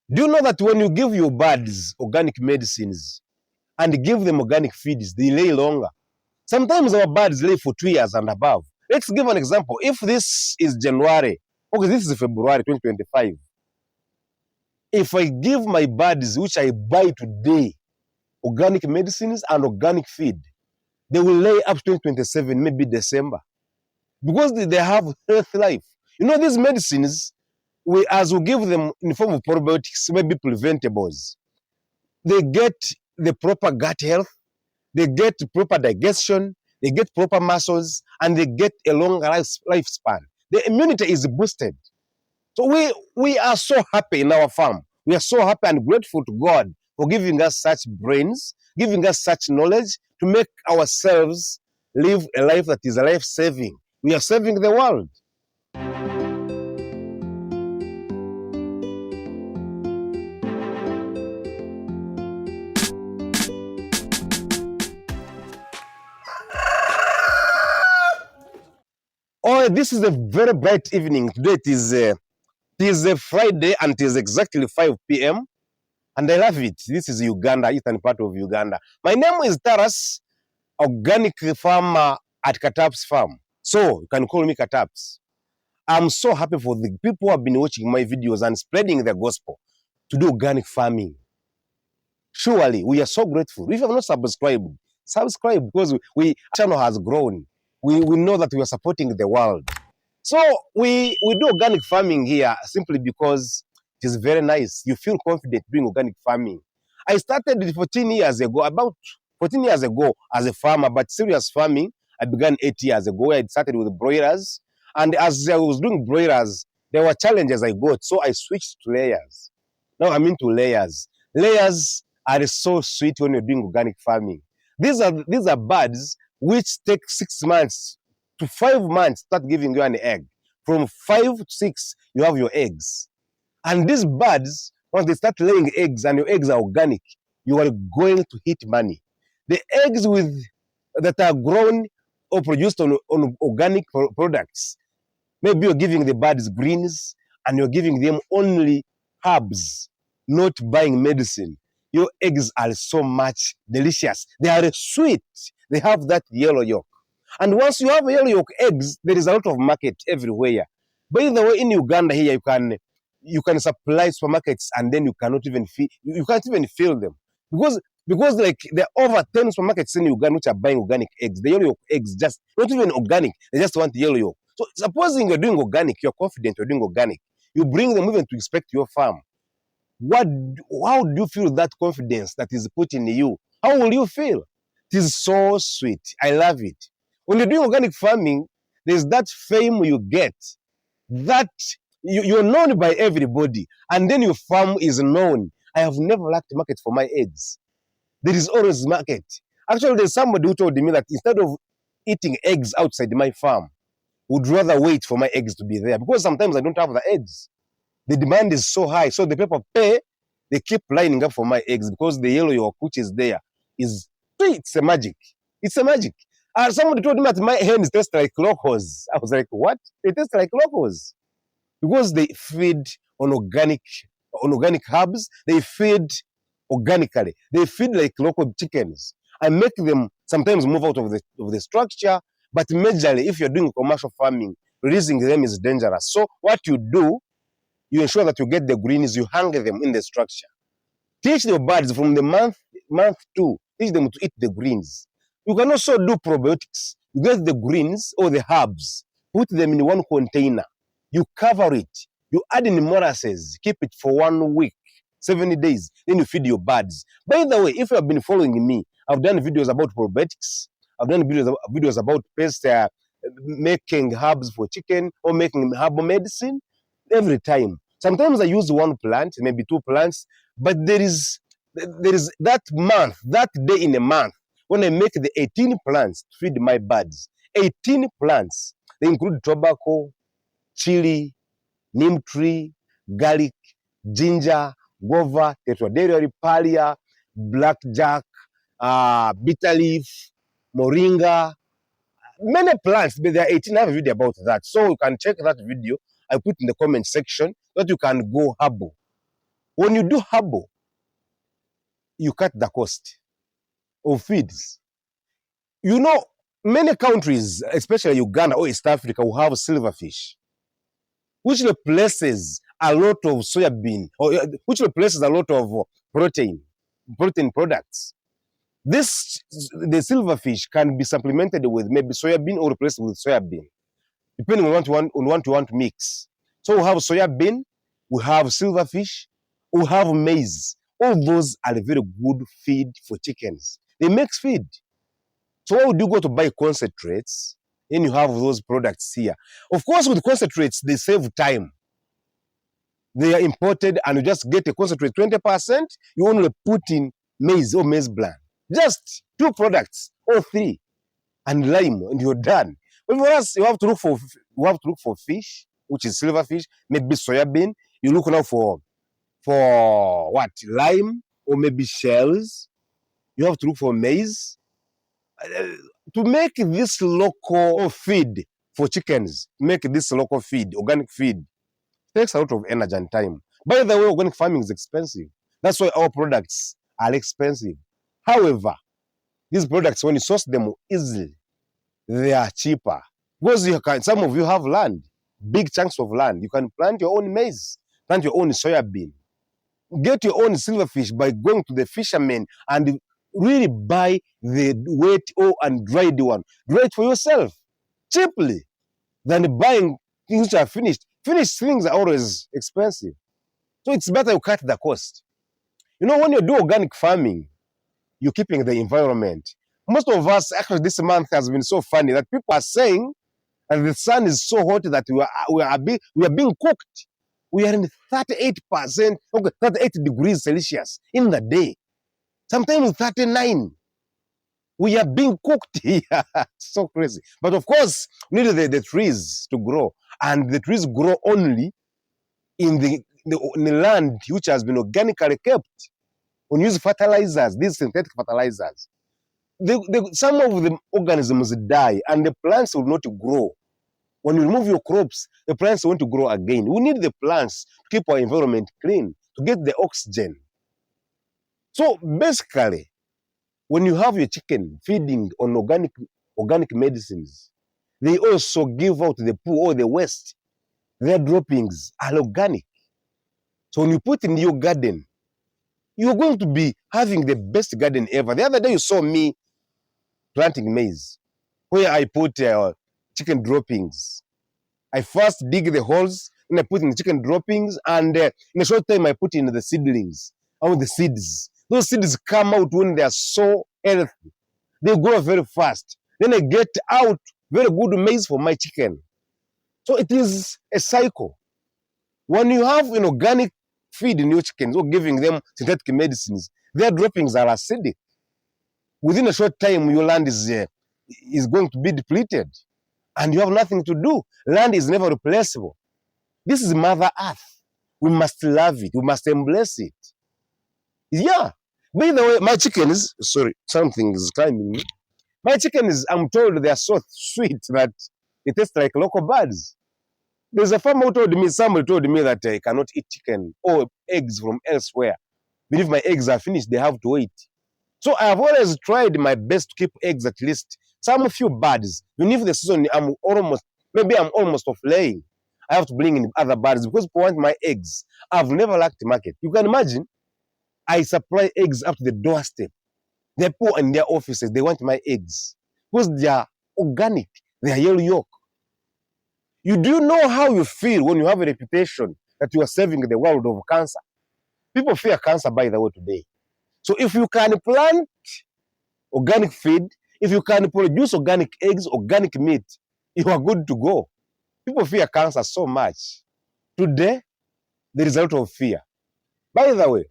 Do you know that when you give your birds organic medicines and give them organic feeds, they lay longer? Sometimes our birds lay for 2 years and above. Let's give an example. If this is January, okay, this is February 2025. If I give my birds, which I buy today, organic medicines and organic feed, they will lay up to 2027, maybe December, because they have healthy life. You know, these medicines, as we give them in the form of probiotics, maybe preventables, they get the proper gut health, they get proper digestion, they get proper muscles, and they get a longer lifespan. The immunity is boosted. So we are so happy in our farm. We are so happy and grateful to God for giving us such brains, giving us such knowledge to make ourselves live a life that is a life-saving. We are saving the world. Oh, this is a very bright evening. Today it is a Friday and it is exactly 5 p.m. and I love it. This is Uganda, eastern part of Uganda. My name is Taras, organic farmer at Kataps Farm. So you can call me Kataps. I'm so happy for the people who have been watching my videos and spreading the gospel to do organic farming. Surely, we are so grateful. If you have not subscribed, subscribe because our channel has grown. We know that we are supporting the world. So we do organic farming here simply because it is very nice. You feel confident doing organic farming. I started 14 years ago, about 14 years ago as a farmer, but serious farming, I began 8 years ago. I started with broilers. And as I was doing broilers, there were challenges I got. So I switched to layers. Now I'm into layers. Layers are so sweet when you're doing organic farming. These are birds which take 6 months to 5 months start giving you an egg. From 5 to 6, you have your eggs. And these birds, once they start laying eggs and your eggs are organic, you are going to hit money. The eggs that are grown or produced on organic products, maybe you're giving the birds greens and you're giving them only herbs, not buying medicine. Your eggs are so much delicious. They are sweet. They have that yellow yolk. And once you have yellow yolk eggs, there is a lot of market everywhere. By the way, in Uganda here, you can supply supermarkets and then you can't even fill them because like there are over 10 supermarkets in Uganda which are buying organic eggs. The yellow yolk eggs just not even organic. They just want yellow yolk. So supposing you're doing organic, you're confident you're doing organic. You bring them even to inspect your farm. How do you feel that confidence that is put in you? How will you feel? It is so sweet. I love it. When you're doing organic farming, there's that fame you get, that you're known by everybody, and then your farm is known. I have never lacked market for my eggs. There is always market. Actually, there's somebody who told me that instead of eating eggs outside my farm, would rather wait for my eggs to be there because sometimes I don't have the eggs. The demand is so high, so the people pay. They keep lining up for my eggs because the yellow yolk which is there it's a magic. It's a magic. Somebody told me that my hens taste like locals. I was like, what? They taste like locals because they feed on organic herbs. They feed organically. They feed like local chickens. I make them sometimes move out of the structure, but majorly, if you're doing commercial farming, releasing them is dangerous. So what you do, you ensure that you get the greens, you hang them in the structure. Teach the birds from the month 2, teach them to eat the greens. You can also do probiotics. You get the greens or the herbs, put them in one container. You cover it. You add in molasses, keep it for 1 week, 70 days. Then you feed your birds. By the way, if you have been following me, I've done videos about probiotics. I've done videos about pest, making herbs for chicken or making herbal medicine every time. Sometimes I use 1 plant, maybe 2 plants, but there is that month, that day in a month, when I make the 18 plants to feed my birds. 18 plants. They include tobacco, chili, neem tree, garlic, ginger, guava, tetraderry palia, blackjack, bitter leaf, moringa, many plants, but there are 18. I have a video about that. So you can check that video. I put in the comment section that you can go herbal. When you do herbal, you cut the cost of feeds. You know, many countries, especially Uganda or East Africa, will have silverfish, which replaces a lot of soybean, or which replaces a lot of protein products. The silverfish can be supplemented with maybe soybean or replaced with soybean, depending on what you want to mix. So we have soybean, we have silverfish, we have maize. All those are very good feed for chickens. They make feed. So why would you go to buy concentrates and you have those products here? Of course, with concentrates, they save time. They are imported and you just get a concentrate 20%, you only put in maize or maize bran. Just 2 products or 3 and lime and you're done. But for us, you have to look for fish, which is silverfish, maybe soybean. You look now for what? Lime or maybe shells. You have to look for maize. To make this local feed for chickens, make this local feed, organic feed, takes a lot of energy and time. By the way, organic farming is expensive. That's why our products are expensive. However, these products, when you source them easily, they are cheaper. Because some of you have land, big chunks of land. You can plant your own maize, plant your own soybean. Get your own silverfish by going to the fishermen and really buy the wet or and dried one. Dry it for yourself, cheaply, than buying things which are finished. Finished things are always expensive. So it's better you cut the cost. You know, when you do organic farming, you're keeping the environment. Most of us, actually, this month has been so funny that people are saying that the sun is so hot that we are being cooked. We are in 38%, okay, 38 degrees Celsius in the day. Sometimes 39. We are being cooked here. So crazy. But of course, we need the trees to grow. And the trees grow only in the land which has been organically kept. When you use fertilizers, these synthetic fertilizers, some of the organisms die and the plants will not grow. When you remove your crops, the plants want to grow again. We need the plants to keep our environment clean, to get the oxygen. So basically, when you have your chicken feeding on organic medicines, they also give out the poo or the waste. Their droppings are organic. So when you put in your garden, you're going to be having the best garden ever. The other day you saw me planting maize, where I put chicken droppings. I first dig the holes, then I put in the chicken droppings, and in a short time I put in the seedlings, or the seeds. Those seeds come out when they are so healthy. They grow very fast. Then I get out very good maize for my chicken. So it is a cycle. When you have an organic feed in your chickens or giving them synthetic medicines, their droppings are acidic. Within a short time, your land is going to be depleted and you have nothing to do. Land is never replaceable. This is Mother Earth. We must love it. We must embrace it. Yeah. By the way, my chickens, sorry, something is climbing me. My chickens, I'm told they are so sweet that they taste like local birds. There's a farmer who told me, somebody told me that I cannot eat chicken or eggs from elsewhere. But if my eggs are finished, they have to wait. So I have always tried my best to keep eggs at least. Some few birds, even if the season I'm almost off laying, I have to bring in other birds because people want my eggs. I've never lacked the market. You can imagine, I supply eggs up to the doorstep. The people in their offices, they want my eggs because they are organic, they are yellow yolk. Do you know how you feel when you have a reputation that you are saving the world of cancer? People fear cancer, by the way, today. So if you can plant organic feed, if you can produce organic eggs, organic meat, you are good to go. People fear cancer so much. Today, there is a lot of fear. By the way,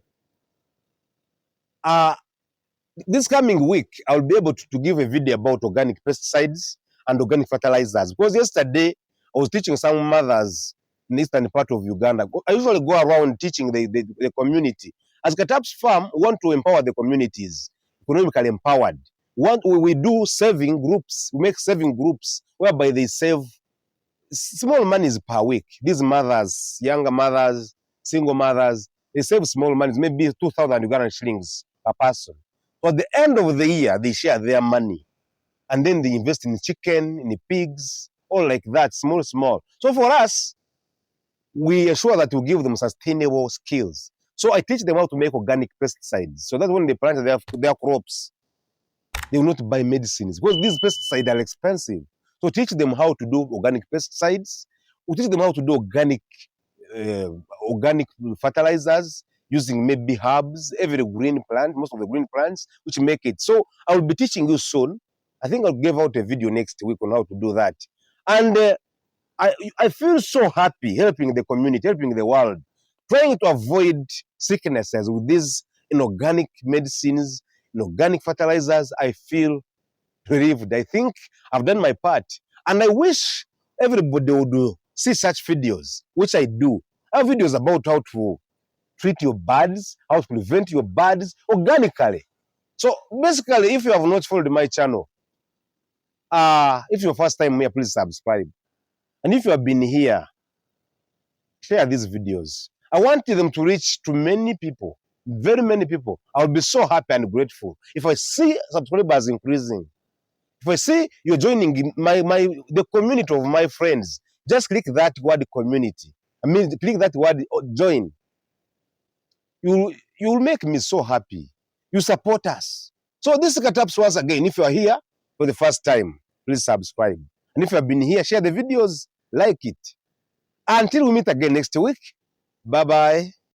this coming week, I'll be able to give a video about organic pesticides and organic fertilizers. Because yesterday, I was teaching some mothers in the eastern part of Uganda. I usually go around teaching the community. As Katap's Farm, we want to empower the communities, economically empowered. We do saving groups. We make saving groups whereby they save small monies per week. These mothers, younger mothers, single mothers, they save small money, maybe 2,000 Ugandan shillings per person. So at the end of the year, they share their money. And then they invest in chicken, in pigs, all like that, small. So for us, we ensure that we give them sustainable skills. So I teach them how to make organic pesticides. So that when they plant their crops, they will not buy medicines because these pesticides are expensive. So teach them how to do organic pesticides. We teach them how to do organic fertilizers using maybe herbs, every green plant, most of the green plants, which make it. So I will be teaching you soon. I think I'll give out a video next week on how to do that. And I feel so happy helping the community, helping the world, trying to avoid sicknesses with these inorganic medicines, inorganic fertilizers. I feel relieved. I think I've done my part. And I wish everybody would see such videos, which I do. I have videos about how to treat your birds, how to prevent your birds organically. So basically, if you have not followed my channel, if you're first time here, please subscribe. And if you have been here, share these videos. I want them to reach to many people, very many people. I'll be so happy and grateful if I see subscribers increasing. If I see you're joining the community of my friends, just click that word community. I mean, click that word join. You'll make me so happy. You support us. So this is Kataps once again. If you are here for the first time, please subscribe. And if you have been here, share the videos, like it. Until we meet again next week, bye-bye.